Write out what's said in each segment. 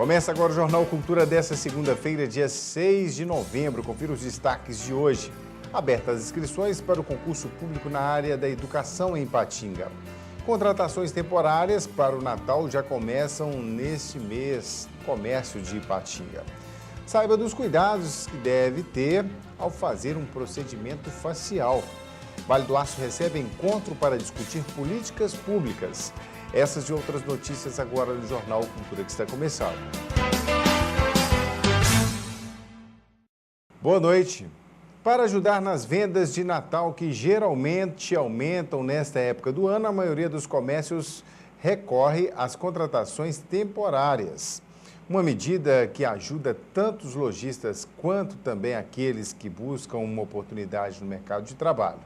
Começa agora o Jornal Cultura desta segunda-feira, dia 6 de novembro. Confira os destaques de hoje. Abertas as inscrições para o concurso público na área da educação em Ipatinga. Contratações temporárias para o Natal já começam neste mês, comércio de Ipatinga. Saiba dos cuidados que deve ter ao fazer um procedimento facial. Vale do Aço recebe encontro para discutir políticas públicas. Essas e outras notícias agora no Jornal Cultura, que está começando. Boa noite. Para ajudar nas vendas de Natal, que geralmente aumentam nesta época do ano, a maioria dos comércios recorre às contratações temporárias. Uma medida que ajuda tanto os lojistas quanto também aqueles que buscam uma oportunidade no mercado de trabalho.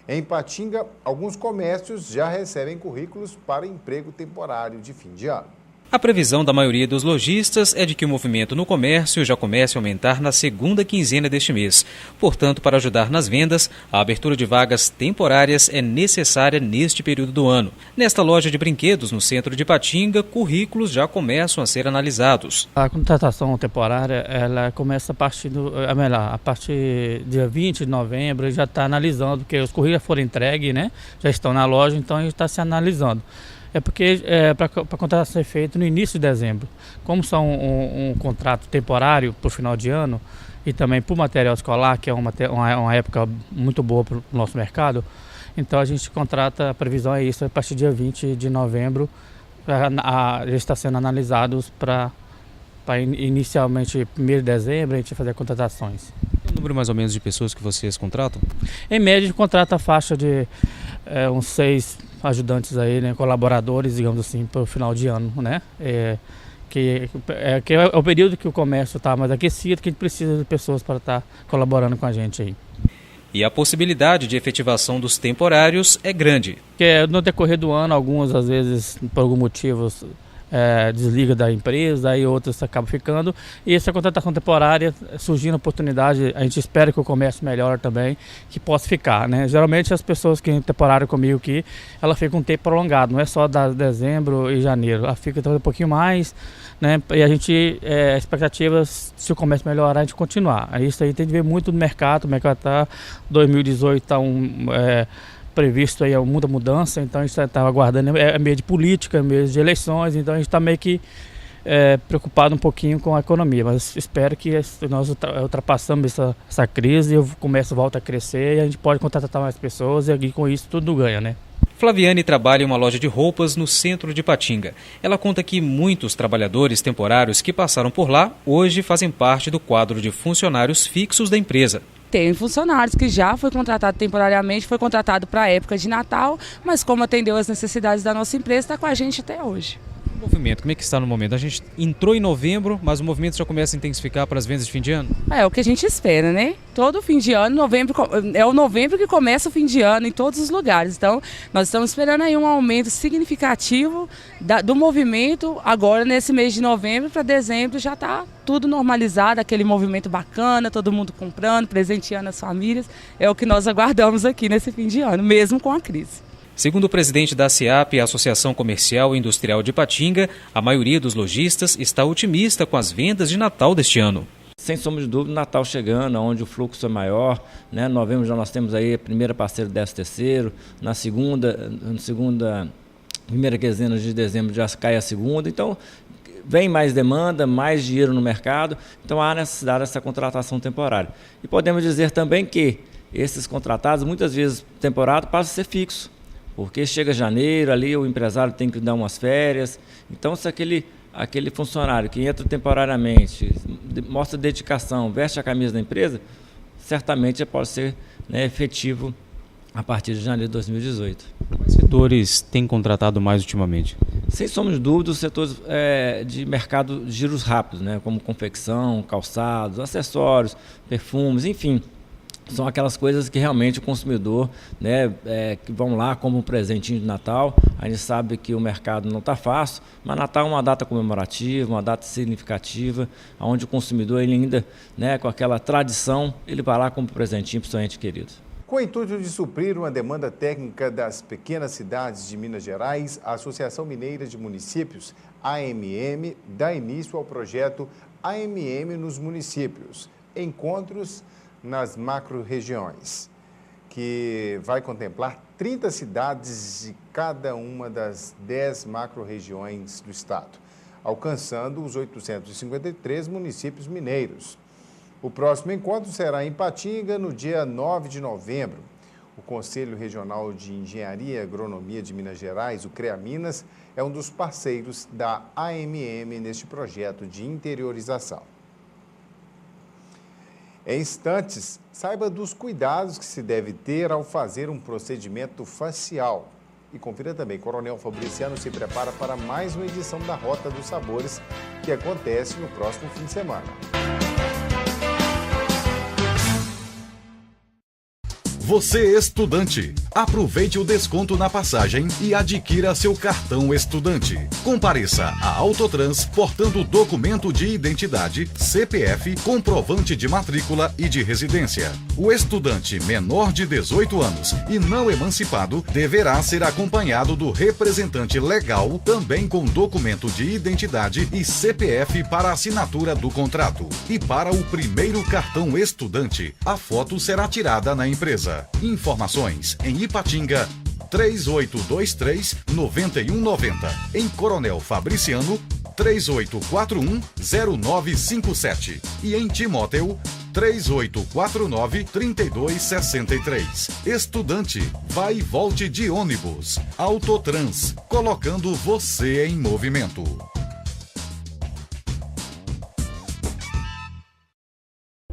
Em Ipatinga, alguns comércios já recebem currículos para emprego temporário de fim de ano. A previsão da maioria dos lojistas é de que o movimento no comércio já comece a aumentar na segunda quinzena deste mês. Portanto, para ajudar nas vendas, a abertura de vagas temporárias é necessária neste período do ano. Nesta loja de brinquedos, no centro de Ipatinga, currículos já começam a ser analisados. A contratação temporária, ela começa a partir dia 20 de novembro, já está analisando, porque os currículos já foram entregues, né? Já estão na loja, então a gente está se analisando. É porque para a contratação ser feita no início de dezembro. Como são um contrato temporário para o final de ano e também para o material escolar, que é uma época muito boa para o nosso mercado, então a gente contrata, a previsão é isso, a partir do dia 20 de novembro, já está sendo analisados para inicialmente 1º de dezembro a gente fazer contratações. O número mais ou menos de pessoas que vocês contratam? Em média, a gente contrata a faixa de uns 6 ajudantes aí, né, colaboradores, digamos assim, para o final de ano, né? Que é o período que o comércio está mais aquecido, que a gente precisa de pessoas para estar colaborando com a gente aí. E a possibilidade de efetivação dos temporários é grande. Porque no decorrer do ano, alguns às vezes, por algum motivo, desliga da empresa, aí outros acabam ficando, e essa contratação temporária, surgindo oportunidade, a gente espera que o comércio melhore também, que possa ficar, né? Geralmente as pessoas que têm temporário comigo aqui, ela fica um tempo prolongado, não é só de dezembro e janeiro, ela fica talvez um pouquinho mais, né? E a gente, a expectativa, se o comércio melhorar, a gente continuar. Isso aí tem que ver muito no mercado, o mercado está, 2018 está previsto aí muita mudança, então a gente estava aguardando, meio de política, meio de eleições, então a gente está meio que preocupado um pouquinho com a economia, mas espero que nós ultrapassamos essa crise e o comércio volta a crescer e a gente pode contratar mais pessoas e com isso tudo ganha, né? Flaviane trabalha em uma loja de roupas no centro de Ipatinga. Ela conta que muitos trabalhadores temporários que passaram por lá hoje fazem parte do quadro de funcionários fixos da empresa. Tem funcionários que já foi contratado temporariamente, foi contratado para a época de Natal, mas como atendeu as necessidades da nossa empresa, está com a gente até hoje. O movimento, como é que está no momento? A gente entrou em novembro, mas o movimento já começa a intensificar para as vendas de fim de ano? É o que a gente espera, né? Todo fim de ano, é o novembro que começa o fim de ano em todos os lugares. Então, nós estamos esperando aí um aumento significativo do movimento agora nesse mês de novembro para dezembro já está tudo normalizado, aquele movimento bacana, todo mundo comprando, presenteando as famílias. É o que nós aguardamos aqui nesse fim de ano, mesmo com a crise. Segundo o presidente da ASEAP, a Associação Comercial e Industrial de Ipatinga, a maioria dos lojistas está otimista com as vendas de Natal deste ano. Sem sombra de dúvida, Natal chegando, onde o fluxo é maior, né? Em novembro já nós temos aí a primeira parceira do 13º, na primeira quinzena de dezembro já cai a segunda, então vem mais demanda, mais dinheiro no mercado, então há necessidade dessa contratação temporária. E podemos dizer também que esses contratados, muitas vezes temporário, passam a ser fixo. Porque chega janeiro, ali o empresário tem que dar umas férias. Então, se aquele funcionário que entra temporariamente, mostra dedicação, veste a camisa da empresa, certamente já pode ser, né, efetivo a partir de janeiro de 2018. Quais setores têm contratado mais ultimamente? Sem sombra de dúvida, os setores de mercado de giros rápidos, né, como confecção, calçados, acessórios, perfumes, enfim. São aquelas coisas que realmente o consumidor, né, que vão lá como um presentinho de Natal. A gente sabe que o mercado não está fácil, mas Natal é uma data comemorativa, uma data significativa, onde o consumidor ele ainda, né, com aquela tradição, ele vai lá como presentinho para o seu ente querido. Com o intuito de suprir uma demanda técnica das pequenas cidades de Minas Gerais, a Associação Mineira de Municípios, AMM, dá início ao projeto AMM nos municípios, encontros nas macro-regiões, que vai contemplar 30 cidades de cada uma das 10 macro-regiões do estado, alcançando os 853 municípios mineiros. O próximo encontro será em Ipatinga, no dia 9 de novembro. O Conselho Regional de Engenharia e Agronomia de Minas Gerais, o CREA-Minas, é um dos parceiros da AMM neste projeto de interiorização. Em instantes, saiba dos cuidados que se deve ter ao fazer um procedimento facial. E confira também, Coronel Fabriciano se prepara para mais uma edição da Rota dos Sabores, que acontece no próximo fim de semana. Você estudante, aproveite o desconto na passagem e adquira seu cartão estudante. Compareça à Autotrans portando documento de identidade, CPF, comprovante de matrícula e de residência. O estudante menor de 18 anos e não emancipado deverá ser acompanhado do representante legal, também com documento de identidade e CPF para assinatura do contrato. E para o primeiro cartão estudante, a foto será tirada na empresa. Informações em Ipatinga 3823-9190, em Coronel Fabriciano 3841-0957 e em Timóteo 3849-3263. Estudante, vai e volte de ônibus. Autotrans, colocando você em movimento.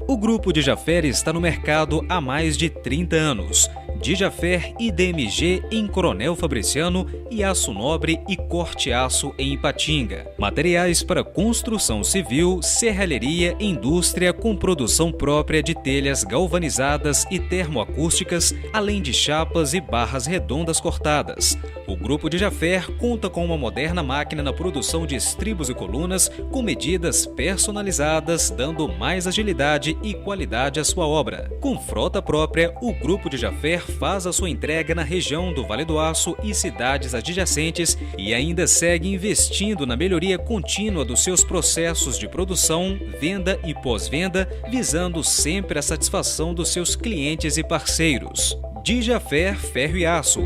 O Grupo Dijafer está no mercado há mais de 30 anos. Dijafer e DMG em Coronel Fabriciano e Aço Nobre e Corte Aço em Ipatinga. Materiais para construção civil, serralheria e indústria com produção própria de telhas galvanizadas e termoacústicas, além de chapas e barras redondas cortadas. O Grupo Dijafer conta com uma moderna máquina na produção de estribos e colunas com medidas personalizadas, dando mais agilidade e qualidade à sua obra. Com frota própria, o Grupo Dijafer faz a sua entrega na região do Vale do Aço e cidades adjacentes e ainda segue investindo na melhoria contínua dos seus processos de produção, venda e pós-venda, visando sempre a satisfação dos seus clientes e parceiros. Dijafer Ferro e Aço.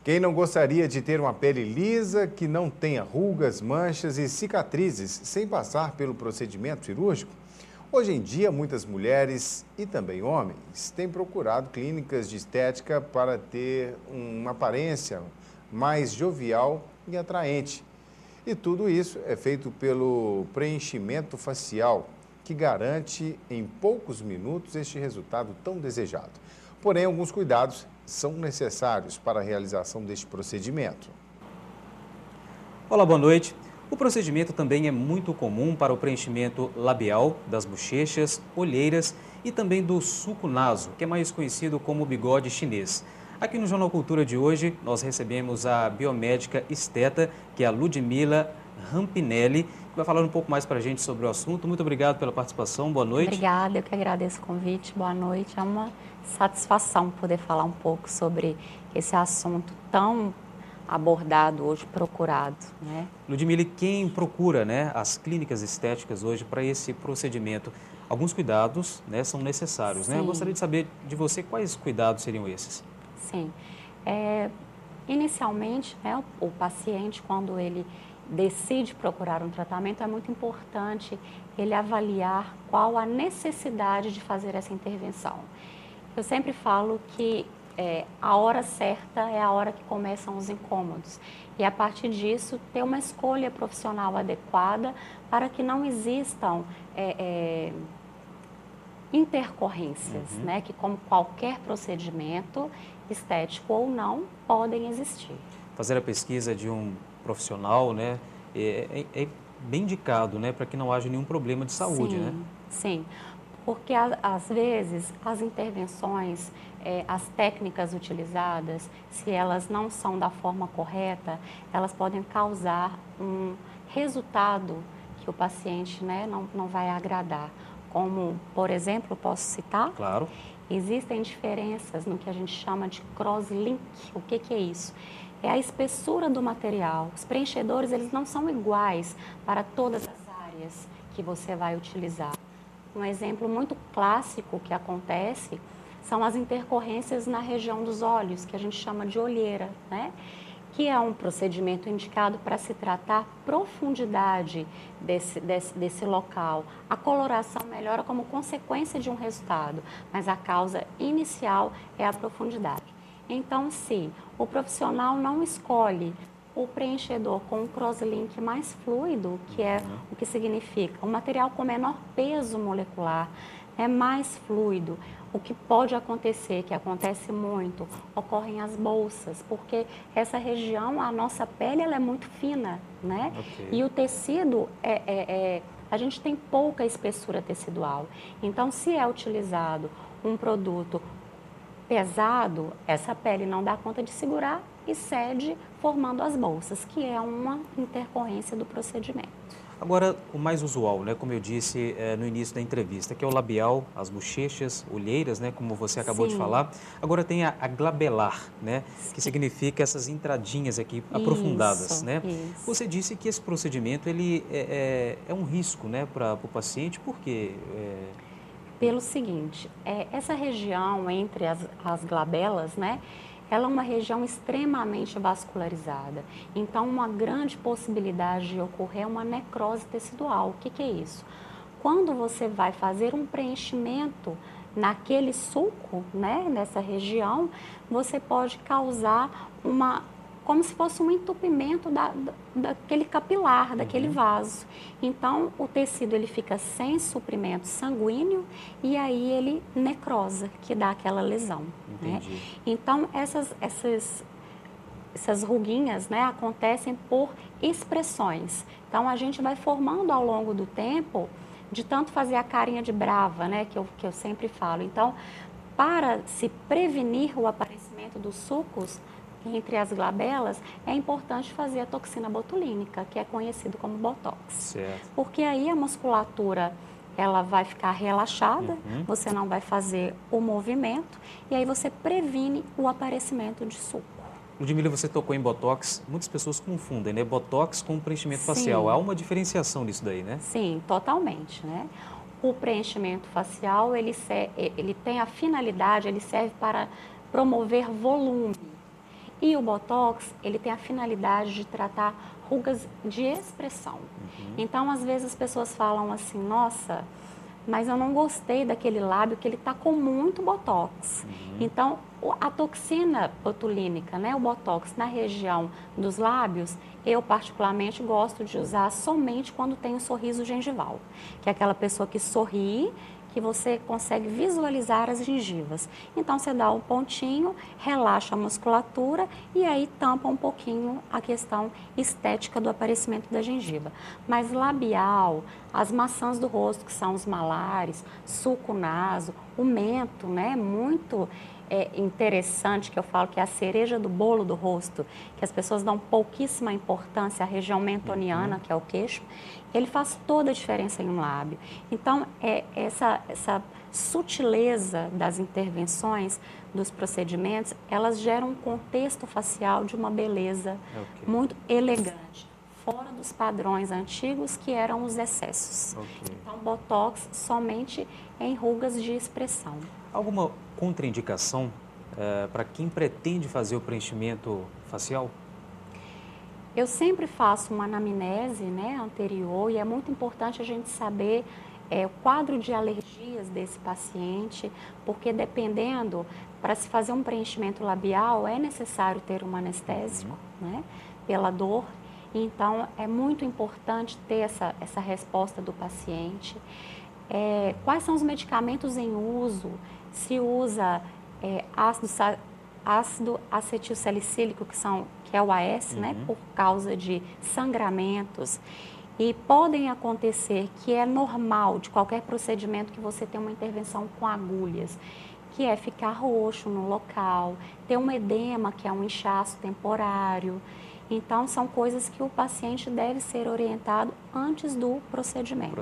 Quem não gostaria de ter uma pele lisa, que não tenha rugas, manchas e cicatrizes sem passar pelo procedimento cirúrgico? Hoje em dia, muitas mulheres e também homens têm procurado clínicas de estética para ter uma aparência mais jovial e atraente. E tudo isso é feito pelo preenchimento facial, que garante em poucos minutos este resultado tão desejado. Porém, alguns cuidados são necessários para a realização deste procedimento. Olá, boa noite. O procedimento também é muito comum para o preenchimento labial, das bochechas, olheiras e também do sulco naso, que é mais conhecido como bigode chinês. Aqui no Jornal Cultura de hoje, nós recebemos a biomédica esteta, que é a Ludmila Rampinelli, que vai falar um pouco mais para a gente sobre o assunto. Muito obrigado pela participação, boa noite. Obrigada, eu que agradeço o convite, boa noite. É uma satisfação poder falar um pouco sobre esse assunto tão abordado hoje, procurado, né? Ludmila, quem procura, né, as clínicas estéticas hoje para esse procedimento, alguns cuidados, né, são necessários, né? Eu gostaria de saber de você quais cuidados seriam esses. Sim, inicialmente, né, o paciente, quando ele decide procurar um tratamento, é muito importante ele avaliar qual a necessidade de fazer essa intervenção. Eu sempre falo que a hora certa é a hora que começam os incômodos. E a partir disso, ter uma escolha profissional adequada para que não existam intercorrências, né, que como qualquer procedimento, estético ou não, podem existir. Fazer a pesquisa de um profissional, né, é bem indicado, né, para que não haja nenhum problema de saúde, né? Sim, porque às vezes as intervenções, as técnicas utilizadas, se elas não são da forma correta, elas podem causar um resultado que o paciente, né, não vai agradar. Como, por exemplo, posso citar? Claro. Existem diferenças no que a gente chama de crosslink. O que é isso? É a espessura do material. Os preenchedores, eles não são iguais para todas as áreas que você vai utilizar. Um exemplo muito clássico que acontece são as intercorrências na região dos olhos, que a gente chama de olheira, né? Que é um procedimento indicado para se tratar a profundidade desse local. A coloração melhora como consequência de um resultado, mas a causa inicial é a profundidade. Então, se o profissional não escolhe o preenchedor com um crosslink mais fluido, que é o que significa um material com menor peso molecular, é mais fluido. O que pode acontecer, que acontece muito, ocorrem as bolsas, porque essa região, a nossa pele, ela é muito fina, né? Okay. E o tecido, a gente tem pouca espessura tecidual. Então, se é utilizado um produto pesado, essa pele não dá conta de segurar e cede, formando as bolsas, que é uma intercorrência do procedimento. Agora, o mais usual, né, como eu disse no início da entrevista, que é o labial, as bochechas, olheiras, né, como você acabou de falar. Agora tem a glabelar, né, que significa essas entradinhas aqui aprofundadas, né? Isso. Você disse que esse procedimento ele é um risco, né, para o paciente, por quê? Pelo seguinte, essa região entre as glabelas, né, ela é uma região extremamente vascularizada. Então, uma grande possibilidade de ocorrer uma necrose tecidual. O que é isso? Quando você vai fazer um preenchimento naquele sulco, né, nessa região, você pode causar como se fosse um entupimento daquele capilar, daquele vaso. Então, o tecido ele fica sem suprimento sanguíneo e aí ele necrosa, que dá aquela lesão. Né? Então, essas ruguinhas, né, acontecem por expressões. Então, a gente vai formando ao longo do tempo, de tanto fazer a carinha de brava, né, que eu sempre falo. Então, para se prevenir o aparecimento dos sulcos entre as glabelas, é importante fazer a toxina botulínica, que é conhecido como Botox. Certo. Porque aí a musculatura ela vai ficar relaxada, você não vai fazer o movimento e aí você previne o aparecimento de sulco. Ludmila, você tocou em Botox, muitas pessoas confundem, né? Botox com preenchimento facial. Há uma diferenciação nisso daí, né? Sim, totalmente, né? O preenchimento facial, ele tem a finalidade, ele serve para promover volume. E o Botox, ele tem a finalidade de tratar rugas de expressão. Então, às vezes as pessoas falam assim, nossa, mas eu não gostei daquele lábio que ele está com muito Botox. Então, a toxina botulínica, né, o Botox na região dos lábios, eu particularmente gosto de usar somente quando tem um sorriso gengival, que é aquela pessoa que sorri, que você consegue visualizar as gengivas. Então, você dá um pontinho, relaxa a musculatura e aí tampa um pouquinho a questão estética do aparecimento da gengiva. Mas labial, as maçãs do rosto, que são os malares, sulco naso, o mento, né, muito interessante, que eu falo que é a cereja do bolo do rosto, que as pessoas dão pouquíssima importância à região mentoniana, que é o queixo, ele faz toda a diferença em um lábio. Então, essa sutileza das intervenções, dos procedimentos, elas geram um contexto facial de uma beleza muito elegante, fora dos padrões antigos que eram os excessos. Então, Botox somente em rugas de expressão. Alguma contraindicação para quem pretende fazer o preenchimento facial? Eu sempre faço uma anamnese, né, anterior e é muito importante a gente saber o quadro de alergias desse paciente, porque dependendo, para se fazer um preenchimento labial é necessário ter um anestésico, né, pela dor. Então, é muito importante ter essa resposta do paciente. Quais são os medicamentos em uso? Se usa ácido acetilsalicílico, que é o AS, né, por causa de sangramentos. E podem acontecer, que é normal de qualquer procedimento que você tenha uma intervenção com agulhas, que é ficar roxo no local, ter um edema, que é um inchaço temporário. Então, são coisas que o paciente deve ser orientado antes do procedimento.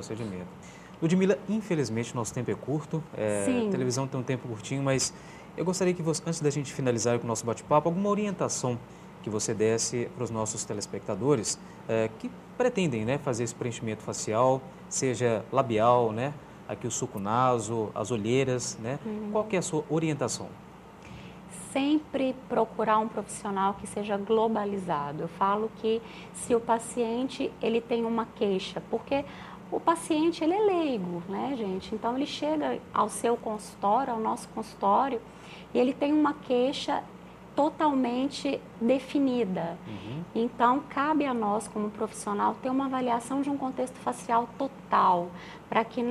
Ludmila, infelizmente nosso tempo é curto, Sim. A televisão tem um tempo curtinho, mas eu gostaria que você, antes da gente finalizar com o nosso bate-papo, alguma orientação que você desse para os nossos telespectadores que pretendem, né, fazer esse preenchimento facial, seja labial, né, aqui o suco naso, as olheiras, né? Qual que é a sua orientação? Sempre procurar um profissional que seja globalizado. Eu falo que se o paciente ele tem uma queixa, porque o paciente ele é leigo, né, gente? Então ele chega ao seu consultório, ao nosso consultório, e ele tem uma queixa totalmente definida. Então, cabe a nós, como profissional, ter uma avaliação de um contexto facial total, para que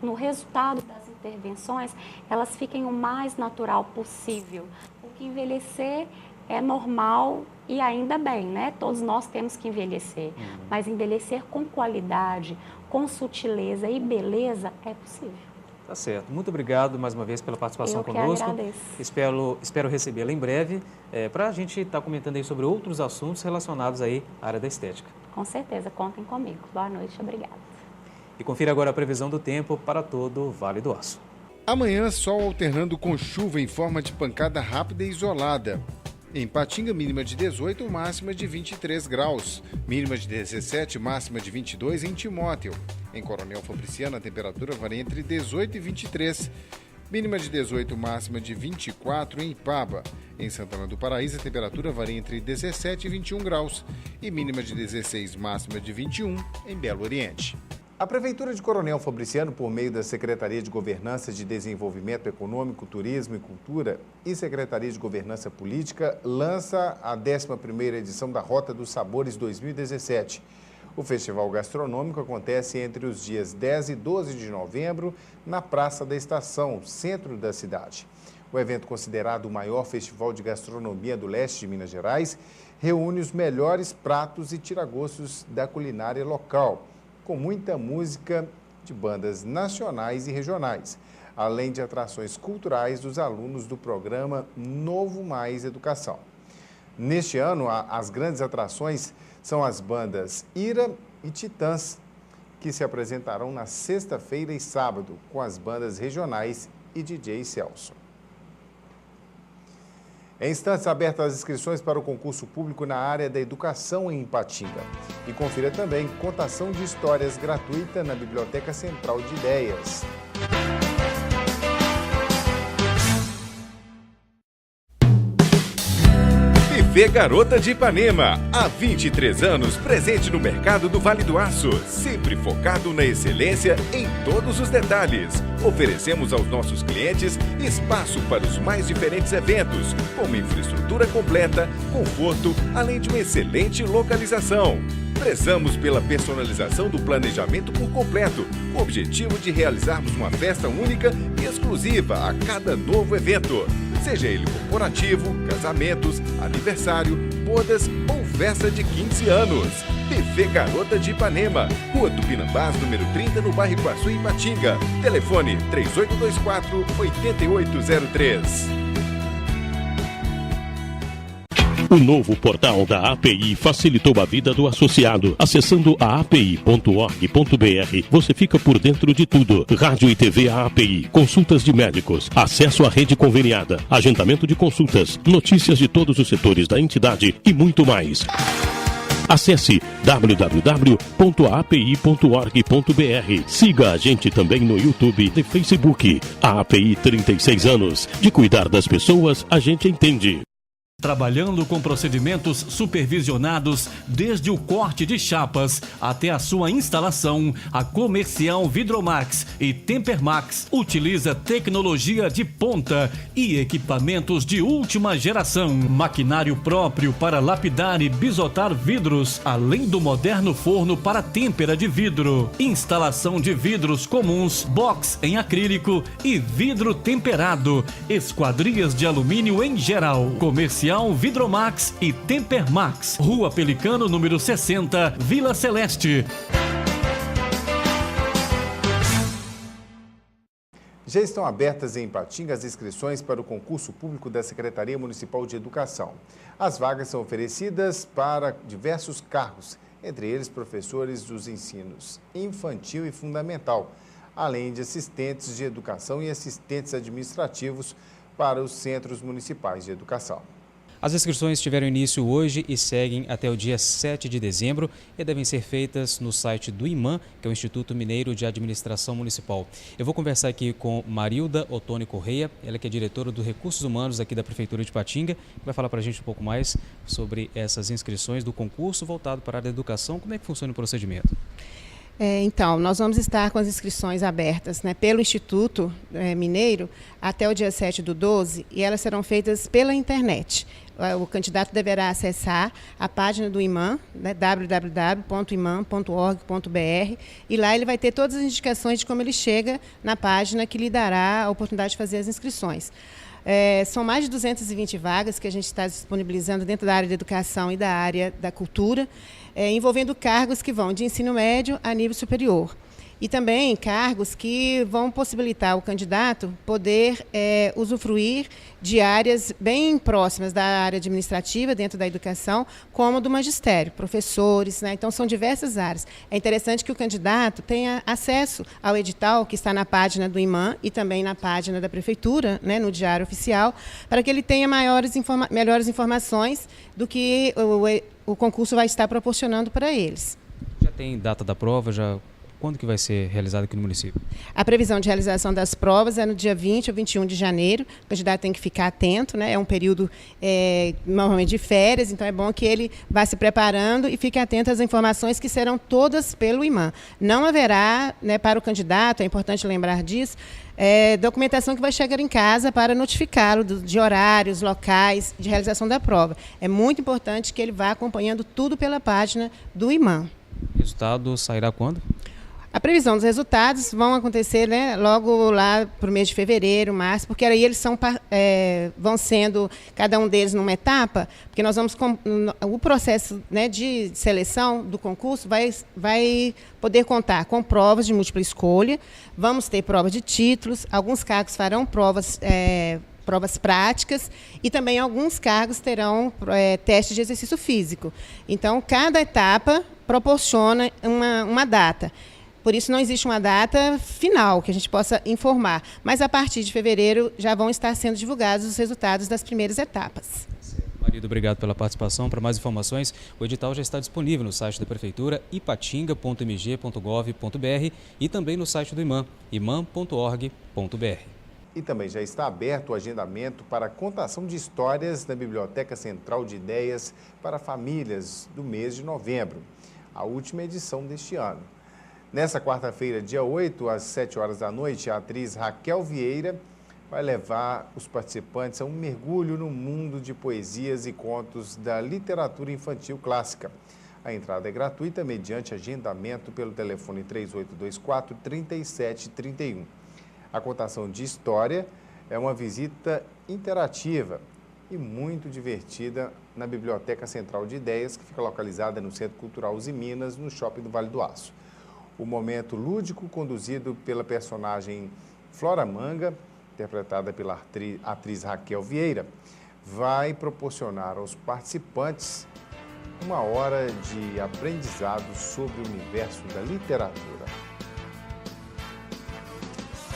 no resultado das intervenções, elas fiquem o mais natural possível. Porque envelhecer é normal e ainda bem, né? Todos nós temos que envelhecer, mas envelhecer com qualidade, com sutileza e beleza é possível. Tá certo. Muito obrigado mais uma vez pela participação conosco. Eu que agradeço. Espero recebê-la em breve para a gente estar comentando aí sobre outros assuntos relacionados aí à área da estética. Com certeza, contem comigo. Boa noite, obrigada. E confira agora a previsão do tempo para todo o Vale do Aço. Amanhã, sol alternando com chuva em forma de pancada rápida e isolada. Em Patinga, mínima de 18, máxima de 23 graus. Mínima de 17, máxima de 22 em Timóteo. Em Coronel Fabriciano, a temperatura varia entre 18 e 23. Mínima de 18, máxima de 24 em Ipaba. Em Santana do Paraíso, a temperatura varia entre 17 e 21 graus. E mínima de 16, máxima de 21 em Belo Oriente. A Prefeitura de Coronel Fabriciano, por meio da Secretaria de Governança de Desenvolvimento Econômico, Turismo e Cultura e Secretaria de Governança Política, lança a 11ª edição da Rota dos Sabores 2017. O festival gastronômico acontece entre os dias 10 e 12 de novembro na Praça da Estação, centro da cidade. O evento, considerado o maior festival de gastronomia do leste de Minas Gerais, reúne os melhores pratos e tiragostos da culinária local, com muita música de bandas nacionais e regionais, além de atrações culturais dos alunos do programa Novo Mais Educação. Neste ano, as grandes atrações são as bandas Ira e Titãs, que se apresentarão na sexta-feira e sábado, com as bandas regionais e DJ Celso. Em instantes, abertas as inscrições para o concurso público na área da educação em Ipatinga. E confira também contação de histórias gratuita na Biblioteca Central de Ideias. Buffet Garota de Ipanema, há 23 anos presente no mercado do Vale do Aço, sempre focado na excelência em todos os detalhes. Oferecemos aos nossos clientes espaço para os mais diferentes eventos, com uma infraestrutura completa, conforto, além de uma excelente localização. Prezamos pela personalização do planejamento por completo, com o objetivo de realizarmos uma festa única e exclusiva a cada novo evento. Seja ele corporativo, casamentos, aniversário, bodas ou festa de 15 anos. Buffet Garota de Ipanema, Rua Tupinambás, número 30, no bairro Iguaçu, Ipatinga. Telefone 3824-8803. O novo portal da API facilitou a vida do associado. Acessando a api.org.br, você fica por dentro de tudo. Rádio e TV API, consultas de médicos, acesso à rede conveniada, agendamento de consultas, notícias de todos os setores da entidade e muito mais. Acesse www.api.org.br. Siga a gente também no YouTube e Facebook. A API 36 anos. De cuidar das pessoas, a gente entende. Trabalhando com procedimentos supervisionados desde o corte de chapas até a sua instalação, a Comercial Vidromax e Tempermax utiliza tecnologia de ponta e equipamentos de última geração, maquinário próprio para lapidar e bisotar vidros, além do moderno forno para têmpera de vidro, instalação de vidros comuns, box em acrílico e vidro temperado, esquadrias de alumínio em geral. Comercial Vidromax e Tempermax, Rua Pelicano, número 60, Vila Celeste. Já estão abertas em Ipatinga as inscrições para o concurso público da Secretaria Municipal de Educação. As vagas são oferecidas para diversos cargos, entre eles professores dos ensinos infantil e fundamental, além de assistentes de educação e assistentes administrativos para os centros municipais de educação. As inscrições tiveram início hoje e seguem até o dia 7 de dezembro e devem ser feitas no site do IMAM, que é o Instituto Mineiro de Administração Municipal. Eu vou conversar aqui com Marilda Ottoni Correia, ela que é diretora do Recursos Humanos aqui da Prefeitura de Ipatinga, que vai falar para a gente um pouco mais sobre essas inscrições do concurso voltado para a área da educação. Como é que funciona o procedimento? Então, nós vamos estar com as inscrições abertas, né, pelo Instituto Mineiro até o dia 7/12 e elas serão feitas pela internet. O candidato deverá acessar a página do IMAM, né, www.imam.org.br, e lá ele vai ter todas as indicações de como ele chega na página que lhe dará a oportunidade de fazer as inscrições. São mais de 220 vagas que a gente está disponibilizando dentro da área da educação e da área da cultura, envolvendo cargos que vão de ensino médio a nível superior. E também cargos que vão possibilitar o candidato poder usufruir de áreas bem próximas da área administrativa dentro da educação, como do magistério, professores, né? Então são diversas áreas. É interessante que o candidato tenha acesso ao edital que está na página do IMAM e também na página da Prefeitura, né, no Diário Oficial, para que ele tenha melhores informações do que o concurso vai estar proporcionando para eles. Já tem data da prova? Quando que vai ser realizado aqui no município? A previsão de realização das provas é no dia 20 ou 21 de janeiro. O candidato tem que ficar atento, né? É um período normalmente de férias, então é bom que ele vá se preparando e fique atento às informações que serão todas pelo IMAM. Não haverá, né, para o candidato, é importante lembrar disso, documentação que vai chegar em casa para notificá-lo de horários, locais de realização da prova. É muito importante que ele vá acompanhando tudo pela página do IMAM. O resultado sairá quando? A previsão dos resultados vão acontecer, né, logo lá para o mês de fevereiro, março, porque aí eles vão sendo, cada um deles numa etapa, porque nós vamos, o processo, né, de seleção do concurso vai poder contar com provas de múltipla escolha, vamos ter prova de títulos, alguns cargos farão provas práticas e também alguns cargos terão testes de exercício físico. Então, cada etapa proporciona uma data. Por isso, não existe uma data final que a gente possa informar. Mas, a partir de fevereiro, já vão estar sendo divulgados os resultados das primeiras etapas. Marilda, obrigado pela participação. Para mais informações, o edital já está disponível no site da Prefeitura, ipatinga.mg.gov.br e também no site do IMAM, imam.org.br. E também já está aberto o agendamento para a contação de histórias na Biblioteca Central de Ideias para famílias do mês de novembro, a última edição deste ano. Nessa quarta-feira, dia 8, às 7 horas da noite, a atriz Raquel Vieira vai levar os participantes a um mergulho no mundo de poesias e contos da literatura infantil clássica. A entrada é gratuita mediante agendamento pelo telefone 3824-3731. A contação de história é uma visita interativa e muito divertida na Biblioteca Central de Ideias, que fica localizada no Centro Cultural Uzi Minas, no Shopping do Vale do Aço. O momento lúdico, conduzido pela personagem Flora Manga, interpretada pela atriz Raquel Vieira, vai proporcionar aos participantes uma hora de aprendizado sobre o universo da literatura.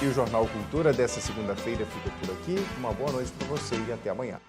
E o Jornal Cultura dessa segunda-feira fica por aqui. Uma boa noite para você e até amanhã.